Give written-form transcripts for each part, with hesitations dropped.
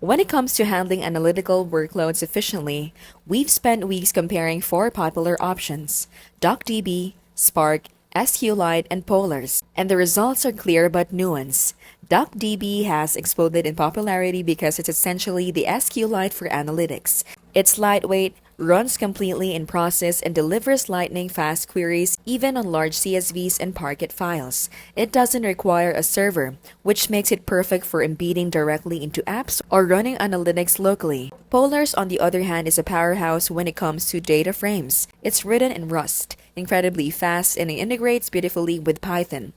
When it comes to handling analytical workloads efficiently, we've spent weeks comparing four popular options: Duckdb, Spark, SQlite, and Polars, and the results are clear but nuanced. Duckdb has exploded in popularity because it's essentially the SQlite for analytics. It's lightweight, runs completely in process, and delivers lightning-fast queries even on large CSVs and Parquet files. It doesn't require a server, which makes it perfect for embedding directly into apps or running analytics locally. Polars, on the other hand, is a powerhouse when it comes to data frames. It's written in Rust, incredibly fast, and it integrates beautifully with Python.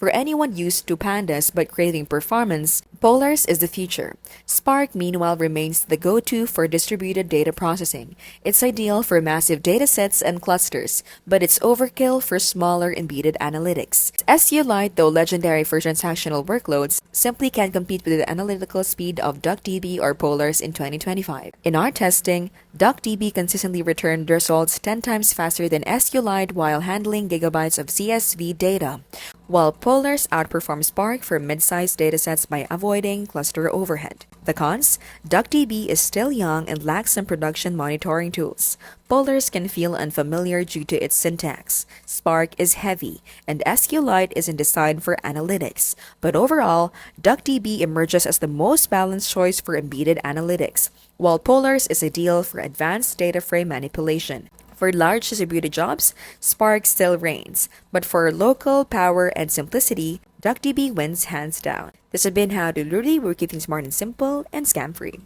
For anyone used to pandas but craving performance, Polars is the future. Spark, meanwhile, remains the go-to for distributed data processing. It's ideal for massive datasets and clusters, but it's overkill for smaller embedded analytics. SQlite, though legendary for transactional workloads, simply can't compete with the analytical speed of Duckdb or Polars in 2025. In our testing, Duckdb consistently returned results 10 times faster than SQlite while handling gigabytes of CSV data, while Polars outperforms Spark for mid-sized datasets by avoiding cluster overhead. The cons? Duckdb is still young and lacks some production monitoring tools. Polars can feel unfamiliar due to its syntax. Spark is heavy, and SQlite isn't designed for analytics. But overall, Duckdb emerges as the most balanced choice for embedded analytics, while Polars is ideal for advanced data frame manipulation. For large distributed jobs, Spark still reigns, but for local power and simplicity, Duckdb wins hands down. This has been How to Literally, we're keeping smart and simple and scam-free.